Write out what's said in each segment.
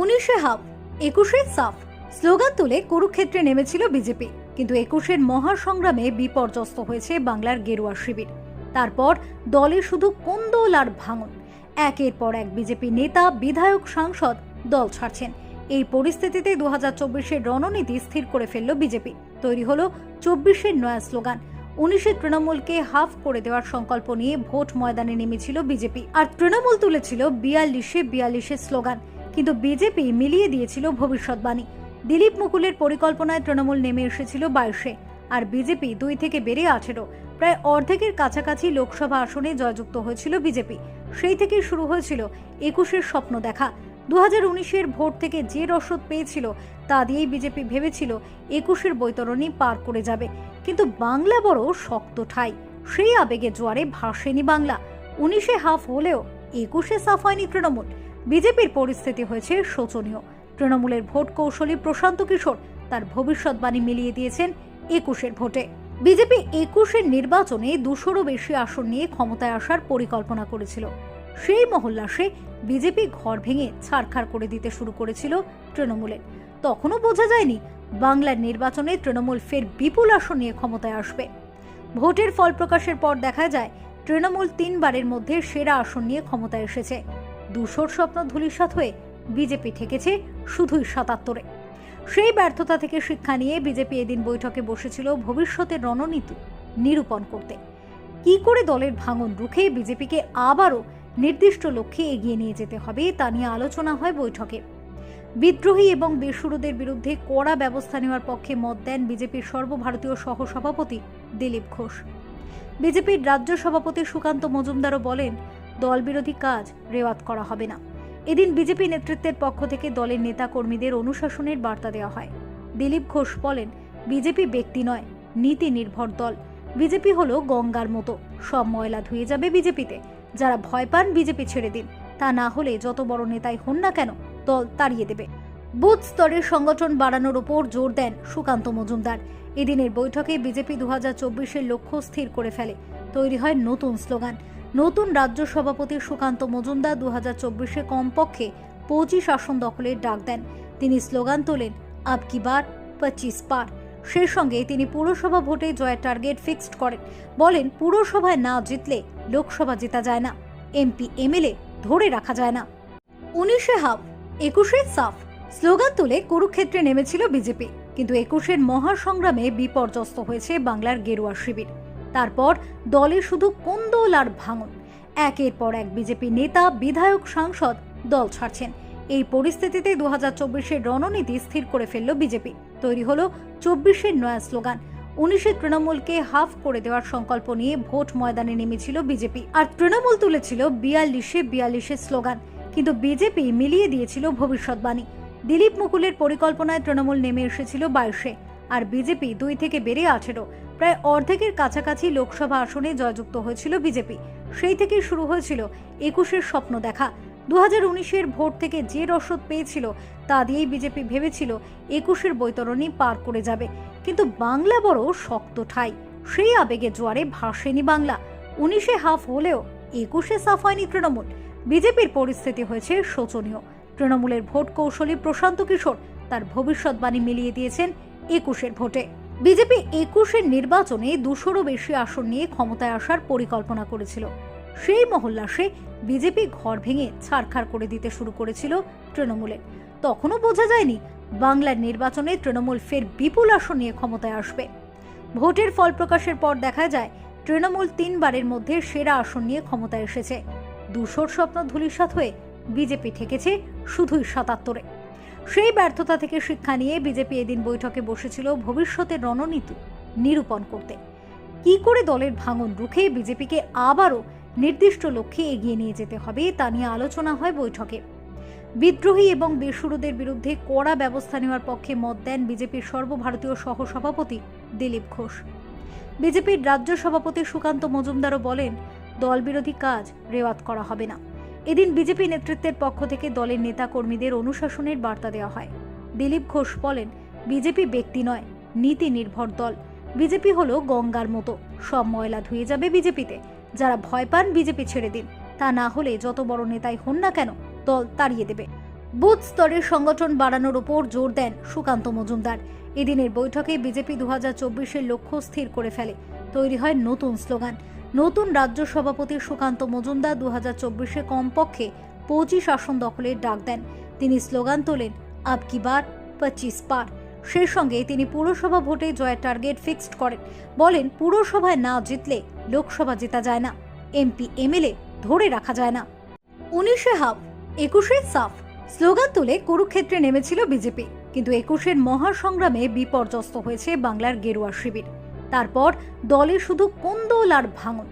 19শে half 21শে সাফ slogan তুলে কুরুক্ষেত্রে নেমেছিল বিজেপি, কিন্তু 21-এর মহাসংগ্রামে বিপর্যস্ত হয়েছে বাংলার গেরুয়া শিবির। তারপর দলে শুধু কোন্দল আর ভাঙন। একের পর এক বিজেপি নেতা, বিধায়ক, সাংসদ দল ছাড়ছেন। এই পরিস্থিতিতে 2024-এর রণনীতি স্থির করে ফেলল বিজেপি। তৈরি হলো 24-এর নয়া স্লোগান। 19-এর তৃণমূলকে হাফ করে দেওয়ার সংকল্প নিয়ে ভোট ময়দানে নেমেছিল বিজেপি, আর তৃণমূল তুলেছিল 42-এ স্লোগান। কিন্তু বিজেপি মিলিয়ে দিয়েছিল ভবিষ্যৎবাণী। দিলীপ মুকুলের পরিকল্পনায় তৃণমূল নেমে এসেছিল 22-এ, আর বিজেপি 2 থেকে বেড়ে 18। প্রায় অর্ধেকের কাছাকাছি লোকসভা আসনে জয়যুক্ত হয়েছিল বিজেপি। সেই থেকেই শুরু হয়েছিল 21-এর স্বপ্ন দেখা। 2019-এর ভোট থেকে যে রসদ পেয়েছিল তা দিয়েই বিজেপি ভেবেছিল 21-এর বৈতরণী পার করে যাবে। কিন্তু বাংলা বড় শক্ত ঠাই, সেই আবেগে জোয়ারে ভাসেনি বাংলা। 19-এ হাফ হলেও 21-এ সাফ হয়নি তৃণমূল। বিজেপির পরিস্থিতি হয়েছে শোচনীয়। তৃণমূলের ভোট কৌশলী প্রশান্ত কিশোর তার ভবিষ্যৎবাণী মিলিয়ে দিয়েছেন 21-এর ভোটে। বিজেপি 21-এর নির্বাচনে 200-রও বেশি আসন নিয়ে ক্ষমতায় আসার পরিকল্পনা করেছিল। সেই মহল্লাসে বিজেপি ঘর ভেঙে ছারখার করে দিতে শুরু করেছিল তৃণমূলের। তখনও বোঝা যায়নি বাংলার নির্বাচনে তৃণমূল ফের বিপুল আসন নিয়ে ক্ষমতায় আসবে। ভোটের ফল প্রকাশের পর দেখা যায় তৃণমূল 3 বারের মধ্যে সেরা আসন নিয়ে ক্ষমতায় এসেছে। 200-র স্বপ্ন ধূলিসাৎ হয়ে বিজেপি ঠেকেছে শুধুই 77-এ। সেই ব্যর্থতা থেকে শিক্ষা নিয়ে বিজেপি এদিন বৈঠকে বসেছিল ভবিষ্যতের রণনীতি নিরূপণ করতে। কি করে দলের ভাঙন রুখে বিজেপিকে আবারও নির্দিষ্ট লক্ষ্যে এগিয়ে নিয়ে যেতে হবে তা নিয়ে আলোচনা হয় বৈঠকে। বিদ্রোহী এবং বেসুরোদের বিরুদ্ধে কড়া ব্যবস্থা নেওয়ার পক্ষে মত দেন বিজেপির সর্বভারতীয় সহসভাপতি দিলীপ ঘোষ। বিজেপির রাজ্য সভাপতি সুকান্ত মজুমদারও বলেন, দল বিরোধী কাজ রেওয়াত করা হবে না। এদিন বিজেপি নেতৃত্বের পক্ষ থেকে দলের নেতা কর্মীদের অনুশাসনের বার্তা দেওয়া হয়। দিলীপ ঘোষ বলেন, বিজেপি ব্যক্তি নয়, নীতি নির্ভর দল। বিজেপি হলো গঙ্গার মতো, সব ময়লা ধুয়ে যাবে বিজেপিতে। যারা ভয় পান বিজেপি ছেড়ে দিন, তা না হলে যত বড় নেতাই হন না কেন দল তাড়িয়ে দেবে। বুথ স্তরের সংগঠন বাড়ানোর উপর জোর দেন সুকান্ত মজুমদার। এদিনের বৈঠকে বিজেপি 2024-এর লক্ষ্য স্থির করে ফেলে। তৈরি হয় নতুন স্লোগান। নতুন রাজ্য সভাপতি সুকান্ত মজুমদার 2024-এ কমপক্ষে 25 আসন দখলের ডাক দেন। তিনি স্লোগান তোলেন, আব কি বার 25 পার। সেই সঙ্গে তিনি পুরসভা ভোটে জয়ের টার্গেট ফিক্সড করেন। বলেন, পুরসভায় না জিতলে লোকসভা জেতা যায় না, এমপি এমএলএ ধরে রাখা যায় না। 19-এ হাফ 21-এ সাফ স্লোগান তুলে কুরুক্ষেত্রে নেমেছিল বিজেপি, কিন্তু 21-এর মহাসংগ্রামে বিপর্যস্ত হয়েছে বাংলার গেরুয়া শিবির। তারপর দলে শুধু কোন্দল আর ভাঙন। একের পর এক বিজেপি নেতা, বিধায়ক, সাংসদ দল ছাড়ছেন। এই পরিস্থিতিতে 2024-এর রণনীতি স্থির করে ফেলল বিজেপি। তৈরি হলো 24-এর নয়া স্লোগান। 19-এর তৃণমূলকে হাফ করে দেওয়ার সংকল্প নিয়ে ভোট ময়দানে নেমেছিল বিজেপি, আর তৃণমূল তুলেছিল 42-এ স্লোগান। কিন্তু বিজেপি মিলিয়ে দিয়েছিল ভবিষ্যৎবাণী। দিলীপ মুকুলের পরিকল্পনায় তৃণমূল নেমে এসেছিল 22-এ, আর বিজেপি 2 থেকে বেড়ে 18। প্রায় অর্ধেকের কাছাকাছি লোকসভা আসনে জয়যুক্ত হয়েছিল বিজেপি। সেই থেকেই শুরু হয়েছিল 21-এর স্বপ্ন দেখা। 2019-এর ভোট থেকে যে রসদ পেয়েছিল তা দিয়েই বিজেপি ভেবেছিল 21-এর বৈতরণী পার করে যাবে। কিন্তু বাংলা বড় শক্ত ঠাই, সেই আবেগে জোয়ারে ভাসেনি বাংলা। 19-এ হাফ হলেও 21-এ সাফ হয়নি তৃণমূল। বিজেপির পরিস্থিতি হয়েছে শোচনীয়। তৃণমূলের ভোট কৌশলী প্রশান্ত কিশোর তার ভবিষ্যৎবাণী মিলিয়ে দিয়েছেন 21-এর ভোটে। বিজেপি 21-এর নির্বাচনে 200-রও বেশি আসন নিয়ে ক্ষমতায় আসার পরিকল্পনা করেছিল। সেই মহল্লাসে বিজেপি ঘর ভেঙে ছারখার করে দিতে শুরু করেছিল তৃণমূলের। তখনও বোঝা যায়নি বাংলার নির্বাচনে তৃণমূল ফের বিপুল আসন নিয়ে ক্ষমতায় আসবে। ভোটের ফল প্রকাশের পর দেখা যায় তৃণমূল 3 বারের মধ্যে সেরা আসন নিয়ে ক্ষমতায় এসেছে। 200-র স্বপ্ন ধূলিসাৎ হয়ে বিজেপি ঠেকেছে শুধুই 77-এ। সেই ব্যর্থতা থেকে শিক্ষা নিয়ে বিজেপি এদিন বৈঠকে বসেছিল ভবিষ্যতের রণনীতি নিরূপণ করতে। কি করে দলের ভাঙন রুখে বিজেপিকে আবারও নির্দিষ্ট লক্ষ্যে এগিয়ে নিয়ে যেতে হবে তা নিয়ে আলোচনা হয় বৈঠকে। বিদ্রোহী এবং বেসুরোদের বিরুদ্ধে কড়া ব্যবস্থা নেওয়ার পক্ষে মত দেন বিজেপির সর্বভারতীয় সহসভাপতি দিলীপ ঘোষ। বিজেপির রাজ্য সভাপতি সুকান্ত মজুমদারও বলেন, দল বিরোধী কাজ রেওয়াত করা হবে না। এদিন বিজেপি নেতৃত্বের পক্ষ থেকে দলের নেতা কর্মীদের অনুশাসনের বার্তা দেওয়া হয়। দিলীপ ঘোষ বলেন, বিজেপি ব্যক্তি নয়, নীতি নির্ভর দল। বিজেপি হলো গঙ্গার মতো, সব ময়লা ধুয়ে যাবে বিজেপিতে। যারা ভয় পান বিজেপি ছেড়ে দিন, তা না হলে যত বড় নেতাই হন না কেন দল তাড়িয়ে দেবে। বুথ স্তরের সংগঠন বাড়ানোর উপর জোর দেন সুকান্ত মজুমদার। এদিনের বৈঠকে বিজেপি 2024-এর লক্ষ্য স্থির করে ফেলে। তৈরি হয় নতুন স্লোগান। নতুন রাজ্য সভাপতি সুকান্ত মজুমদার 2024-এ কমপক্ষে 25 আসন দখলের ডাক দেন। তিনি স্লোগান তোলেন, আব কি বার 25 পার। সেই সঙ্গে তিনি পুরসভা ভোটে জয়ের টার্গেট ফিক্সড করেন। বলেন, পুরসভায় না জিতলে লোকসভা জেতা যায় না, এমপি এমএলএ ধরে রাখা যায় না। 19-এ হাফ, 21-এ সাফ স্লোগান তুলে কুরুক্ষেত্রে নেমেছিল বিজেপি, কিন্তু 21-এর মহাসংগ্রামে বিপর্যস্ত হয়েছে বাংলার গেরুয়া শিবির। তারপর দলে শুধু কোন্দল আর ভাঙন।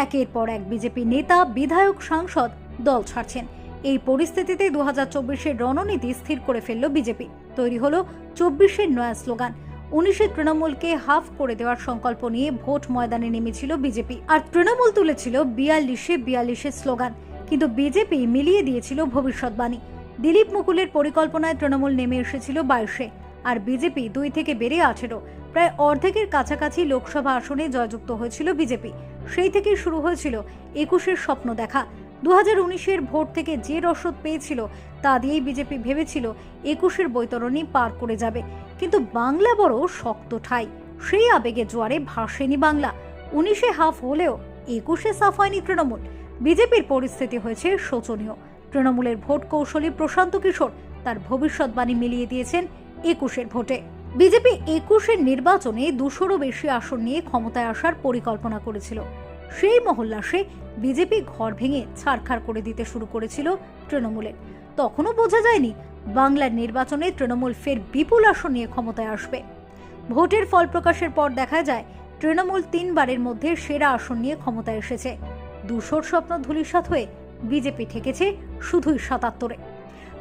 একের পর এক বিজেপি নেতা, বিধায়ক, সাংসদ দল ছাড়ছেন। এই পরিস্থিতিতে 2024-এর রণনীতি স্থির করে ফেলল বিজেপি। তৈরি হলো 24-এর নয়া স্লোগান। 19-এ তৃণমূলকে হাফ করে দেওয়ার সংকল্প নিয়ে ভোট ময়দানে নেমেছিল বিজেপি, আর তৃণমূল তুলেছিল 42-এ স্লোগান। কিন্তু বিজেপি মিলিয়ে দিয়েছিল ভবিষ্যৎবাণী। দিলীপ মুকুলের পরিকল্পনায় তৃণমূল নেমে এসেছিল 22-এ, আর বিজেপি 2 থেকে বেড়ে 18। প্রায় অর্ধেকের কাছাকাছি লোকসভা আসনে জয়যুক্ত হয়েছিল বিজেপি। সেই থেকেই শুরু হয়েছিল 21-এর স্বপ্ন দেখা। 2019-এর ভোট থেকে যে রসদ পেয়েছিল তা দিয়েই বিজেপি ভেবেছিল 21-এর বৈতরণী পার করে যাবে। কিন্তু বাংলা বড় শক্ত ঠাই, সেই আবেগে জোয়ারে ভাসেনি বাংলা। 19-এ হাফ হলেও 21-এ সাফ হয়নি তৃণমূল। বিজেপির পরিস্থিতি হয়েছে শোচনীয়। তৃণমূলের ভোট কৌশলী প্রশান্ত কিশোর তার ভবিষ্যৎবাণী মিলিয়ে দিয়েছেন 21-এর ভোটে। বিজেপি 21-এর নির্বাচনে 200-রও বেশি আসন নিয়ে ক্ষমতায় আসার পরিকল্পনা করেছিল। সেই মহল্লাসে বিজেপি ঘর ভেঙে ছারখার করে দিতে শুরু করেছিল তৃণমূলের। তখনও বোঝা যায়নি বাংলার নির্বাচনে তৃণমূল ফের বিপুল আসন নিয়ে ক্ষমতায় আসবে। ভোটের ফল প্রকাশের পর দেখা যায় তৃণমূল 3 বারের মধ্যে সেরা আসন নিয়ে ক্ষমতায় এসেছে। 200-র স্বপ্ন ধূলিসাৎ হয়ে বিজেপি ঠেকেছে শুধুই 77-এ।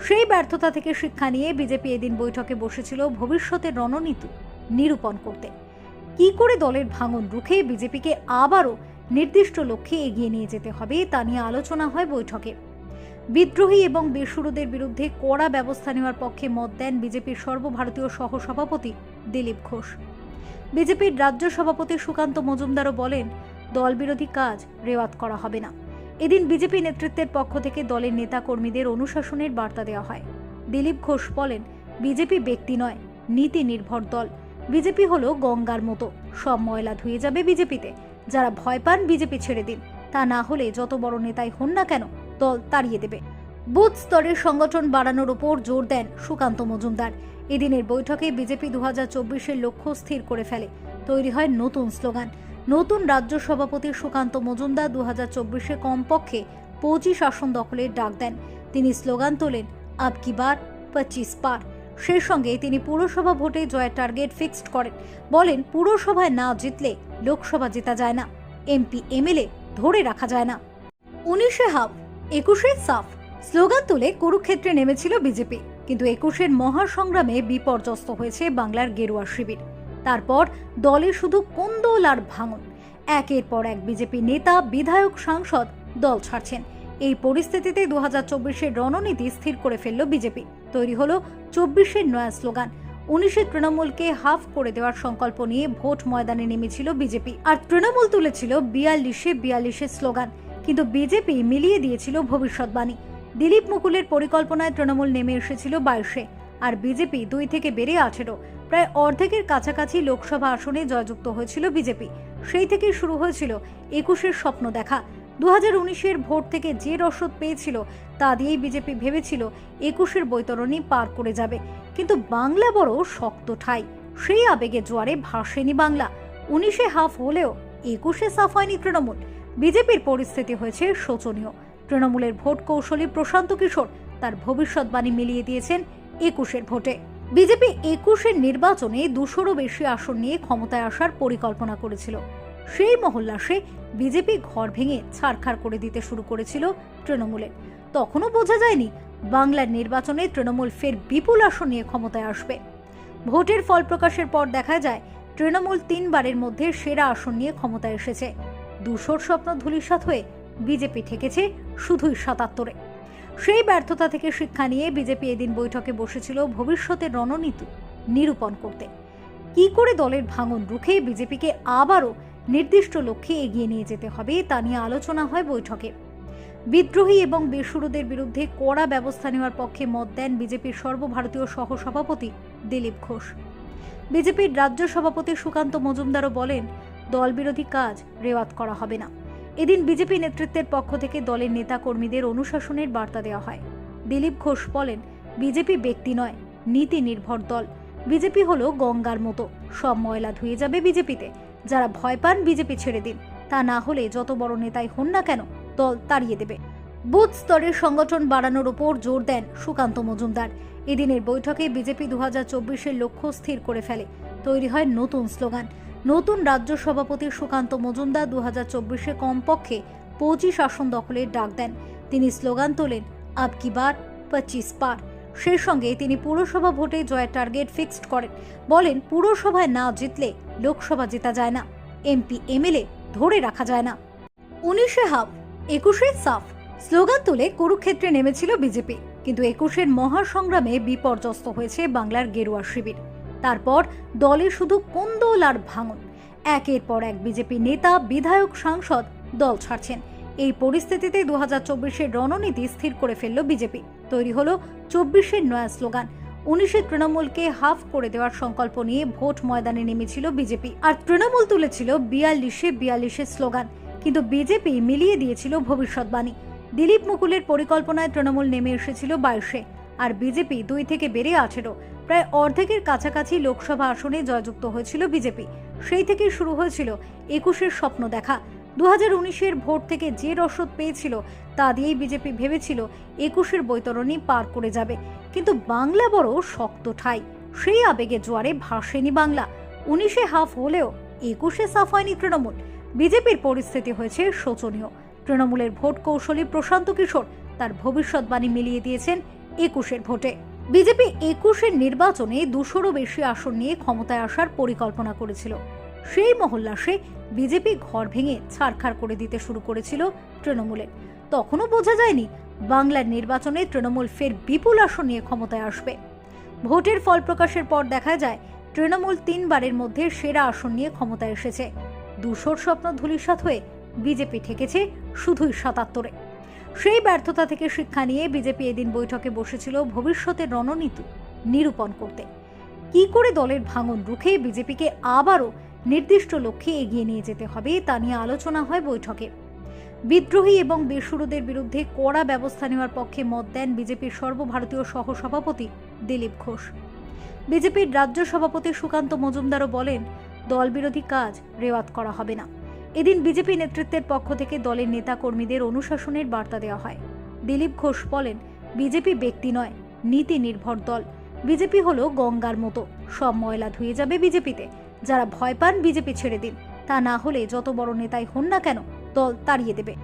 সেই ব্যর্থতা থেকে শিক্ষা নিয়ে বিজেপি এদিন বৈঠকে বসেছিল ভবিষ্যতের রণনীতি নিরূপণ করতে। কি করে দলের ভাঙন রুখে বিজেপিকে আবারও নির্দিষ্ট লক্ষ্যে এগিয়ে নিয়ে যেতে হবে তা নিয়ে আলোচনা হয় বৈঠকে। বিদ্রোহী এবং বেসুরোদের বিরুদ্ধে কড়া ব্যবস্থা নেওয়ার পক্ষে মত দেন বিজেপির সর্বভারতীয় সহসভাপতি দিলীপ ঘোষ। বিজেপির রাজ্য সভাপতি সুকান্ত মজুমদারও বলেন, দল বিরোধী কাজ রেওয়াত করা হবে না। এদিন বিজেপি নেতৃত্বের পক্ষ থেকে দলের নেতা কর্মীদের অনুশাসনের বার্তা দেওয়া হয়। দিলীপ ঘোষ বলেন, বিজেপি ব্যক্তি নয়, নীতি নির্ভর দল। বিজেপি হলো গঙ্গার মতো, সব ময়লা ধুয়ে যাবে বিজেপিতে। যারা ভয় পান বিজেপি ছেড়ে দিন, তা না হলে যত বড় নেতাই হন না কেন দল তাড়িয়ে দেবে। বুথ স্তরের সংগঠন বাড়ানোর উপর জোর দেন সুকান্ত মজুমদার। এদিনের বৈঠকে বিজেপি 2024-এর লক্ষ্য স্থির করে ফেলে। তৈরি হয় নতুন স্লোগান। নতুন রাজ্য সভাপতি সুকান্ত মজুমদার 2024-এ কমপক্ষে 25 আসন দখলের ডাক দেন। তিনি স্লোগান তোলেন, আব কি বার 25 পার। সেই সঙ্গে তিনি পুরসভা ভোটে জয়ের টার্গেট ফিক্সড করেন। বলেন, পুরসভায় না জিতলে লোকসভা জেতা যায় না, এমপি এমএলএ ধরে রাখা যায় না। 19-এ হাফ, 21-এ সাফ স্লোগান তুলে কুরুক্ষেত্রে নেমেছিল বিজেপি, কিন্তু 21-এর মহাসংগ্রামে বিপর্যস্ত হয়েছে বাংলার গেরুয়া শিবির। তারপর দলে শুধু কোন্দল আর ভাঙন। একের পর এক বিজেপি নেতা, বিধায়ক, সাংসদ দল ছাড়ছেন। এই পরিস্থিতিতে 2024-এর রণনীতি স্থির করে ফেলল বিজেপি। তৈরি হলো 24-এর নয়া স্লোগান। 19-এ তৃণমূলকে হাফ করে দেওয়ার সংকল্প নিয়ে ভোট ময়দানে নেমেছিল বিজেপি, আর তৃণমূল তুলেছিল 42-এ স্লোগান। কিন্তু বিজেপি মিলিয়ে দিয়েছিল ভবিষ্যৎবাণী। দিলীপ মুকুলের পরিকল্পনায় তৃণমূল নেমে এসেছিল 22-এ, আর বিজেপি 2 থেকে বেড়ে 18। প্রায় অর্ধেকের কাছাকাছি লোকসভা আসনে জয়যুক্ত হয়েছিল বিজেপি। সেই থেকেই শুরু হয়েছিল 21-এর স্বপ্ন দেখা। 2019-এর ভোট থেকে যে রসদ পেয়েছিল তা দিয়েই বিজেপি ভেবেছিল 21-এর বৈতরণী পার করে যাবে। কিন্তু বাংলা বড় শক্ত ঠাই, সেই আবেগে জোয়ারে ভাসেনি বাংলা। 19-এ হাফ হলেও 21-এ সাফ হয়নি তৃণমূল। বিজেপির পরিস্থিতি হয়েছে শোচনীয়। তৃণমূলের ভোট কৌশলী প্রশান্ত কিশোর তার ভবিষ্যৎবাণী মিলিয়ে দিয়েছেন 21-এর ভোটে। বিজেপি 21-এর নির্বাচনে 200-রও বেশি আসন নিয়ে ক্ষমতায় আসার পরিকল্পনা করেছিল। সেই মহল্লাসে বিজেপি ঘর ভেঙে ছারখার করে দিতে শুরু করেছিল তৃণমূলের। তখনও বোঝা যায়নি বাংলার নির্বাচনে তৃণমূল ফের বিপুল আসন নিয়ে ক্ষমতায় আসবে। ভোটের ফল প্রকাশের পর দেখা যায় তৃণমূল 3 বারের মধ্যে সেরা আসন নিয়ে ক্ষমতায় এসেছে। 200-র স্বপ্ন ধূলিসাৎ হয়ে বিজেপি ঠেকেছে শুধুই 77-এ। সেই ব্যর্থতা থেকে শিক্ষা নিয়ে বিজেপি এদিন বৈঠকে বসেছিল ভবিষ্যতের রণনীতি নিরূপণ করতে। কি করে দলের ভাঙন রুখে বিজেপিকে আবারও নির্দিষ্ট লক্ষ্যে এগিয়ে নিয়ে যেতে হবে তা নিয়ে আলোচনা হয় বৈঠকে। বিদ্রোহী এবং বেসুরোদের বিরুদ্ধে কড়া ব্যবস্থা নেওয়ার পক্ষে মত দেন বিজেপির সর্বভারতীয় সহসভাপতি দিলীপ ঘোষ। বিজেপির রাজ্য সভাপতি সুকান্ত মজুমদারও বলেন, দল বিরোধী কাজ রেওয়াত করা হবে না। এদিন বিজেপি নেতৃত্বের পক্ষ থেকে দলের নেতা কর্মীদের অনুশাসনের বার্তা দেওয়া হয়। দিলীপ ঘোষ বলেন, বিজেপি ব্যক্তি নয়, নীতি নির্ভর দল। বিজেপি হলো গঙ্গার মতো, সব ময়লা ধুয়ে যাবে বিজেপিতে। যারা ভয় পান বিজেপি ছেড়ে দিন, তা না হলে যত বড় নেতাই হন না কেন দল তাড়িয়ে দেবে। বুথ স্তরের সংগঠন বাড়ানোর উপর জোর দেন সুকান্ত মজুমদার। এদিনের বৈঠকে বিজেপি 2024-এর লক্ষ্য স্থির করে ফেলে। তৈরি হয় নতুন স্লোগান। নতুন রাজ্য সভাপতি সুকান্ত মজুমদার 2024-এ কমপক্ষে 25 আসন দখলের ডাক দেন। তিনি স্লোগান তোলেন, আব কি বার 25 পার। সেই সঙ্গে তিনি পুরসভা ভোটে জয়ের টার্গেট ফিক্সড করেন। বলেন, পুরসভায় না জিতলে লোকসভা জেতা যায় না, এমপি এমএলএ ধরে রাখা যায় না। 19-এ হাফ, 21-এ সাফ স্লোগান তুলে কুরুক্ষেত্রে নেমেছিল বিজেপি, কিন্তু 21-এর মহাসংগ্রামে বিপর্যস্ত হয়েছে বাংলার গেরুয়া শিবির। তারপর দলে শুধু কোন্দল আর ভাঙন। একের পর এক বিজেপি নেতা, বিধায়ক, সাংসদ দল ছাড়ছেন। এই পরিস্থিতিতে 2024-এর রণনীতি স্থির করে ফেলল বিজেপি। তৈরি হলো 24-এর নয়া স্লোগান। 19-এ তৃণমূলকে হাফ করে দেওয়ার সংকল্প নিয়ে ভোট ময়দানে নেমেছিল বিজেপি, আর তৃণমূল তুলেছিল 42-এ স্লোগান। কিন্তু বিজেপি মিলিয়ে দিয়েছিল ভবিষ্যৎবাণী। দিলীপ মুকুলের পরিকল্পনায় তৃণমূল নেমে এসেছিল 22-এ, আর বিজেপি 2 থেকে বেড়ে 18। প্রায় অর্ধেকের কাছাকাছি লোকসভা আসনে জয়যুক্ত হয়েছিল বিজেপি। সেই থেকেই শুরু হয়েছিল 21-এর স্বপ্ন দেখা। 2019-এর ভোট থেকে যে রসদ পেয়েছিল তা দিয়েই বিজেপি ভেবেছিল 21-এর বৈতরণী পার করে যাবে। কিন্তু বাংলা বড় শক্ত ঠাই, সেই আবেগে জোয়ারে ভাসেনি বাংলা। 19-এ হাফ হলেও 21-এ সাফ হয়নি তৃণমূল। বিজেপির পরিস্থিতি হয়েছে শোচনীয়। তৃণমূলের ভোট কৌশলী প্রশান্ত কিশোর তার ভবিষ্যৎবাণী মিলিয়ে দিয়েছেন 21-এর ভোটে। বিজেপি 21-এর নির্বাচনে 200-রও বেশি আসন নিয়ে ক্ষমতায় আসার পরিকল্পনা করেছিল। সেই মহল্লাসে বিজেপি ঘর ভেঙে ছারখার করে দিতে শুরু করেছিল তৃণমূলের। তখনও বোঝা যায়নি বাংলার নির্বাচনে তৃণমূল ফের বিপুল আসন নিয়ে ক্ষমতায় আসবে। ভোটের ফল প্রকাশের পর দেখা যায় তৃণমূল 3 বারের মধ্যে সেরা আসন নিয়ে ক্ষমতায় এসেছে। 200-র স্বপ্ন ধূলিসাৎ হয়ে বিজেপি ঠেকেছে শুধুই 77-এ। সেই ব্যর্থতা থেকে শিক্ষা নিয়ে বিজেপি এদিন বৈঠকে বসেছিল ভবিষ্যতের রণনীতি নিরূপণ করতে। কি করে দলের ভাঙন রুখে বিজেপিকে আবারও নির্দিষ্ট লক্ষ্যে এগিয়ে নিয়ে যেতে হবে তা নিয়ে আলোচনা হয় বৈঠকে। বিদ্রোহী এবং বেসুরোদের বিরুদ্ধে কড়া ব্যবস্থা নেওয়ার পক্ষে মত দেন বিজেপির সর্বভারতীয় সহসভাপতি দিলীপ ঘোষ। বিজেপির রাজ্য সভাপতি সুকান্ত মজুমদারও বলেন, দল বিরোধী কাজ রেওয়াত করা হবে না। এদিন বিজেপি নেতৃত্বের পক্ষ থেকে দলের নেতা কর্মীদের অনুশাসনের বার্তা দেওয়া হয়। দিলীপ ঘোষ বলেন, বিজেপি ব্যক্তি নয়, নীতি নির্ভর দল। বিজেপি হলো গঙ্গার মতো, সব ময়লা ধুয়ে যাবে বিজেপিতে। যারা ভয় পান বিজেপি ছেড়ে দিন, তা না হলে যত বড় নেতাই হন না কেন দল তাড়িয়ে দেবে।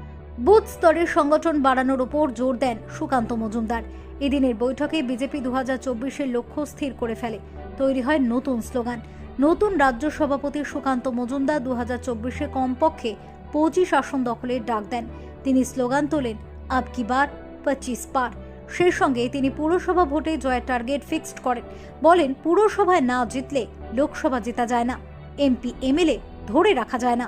বুথ স্তরের সংগঠন বাড়ানোর উপর জোর দেন সুকান্ত মজুমদার। এদিনের বৈঠকে বিজেপি 2024-এর লক্ষ্য স্থির করে ফেলে। তৈরি হয় নতুন স্লোগান। নতুন রাজ্য সভাপতি সুকান্ত মজুমদার 2024-এ কমপক্ষে 25 আসন দখলের ডাক দেন। তিনি স্লোগান তোলেন, আব কি বার 25 পার। সেই সঙ্গে তিনি পুরসভা ভোটে জয়ের টার্গেট ফিক্সড করেন। বলেন, পুরসভায় না জিতলে লোকসভা জেতা যায় না, এমপি এমএলএ ধরে রাখা যায় না।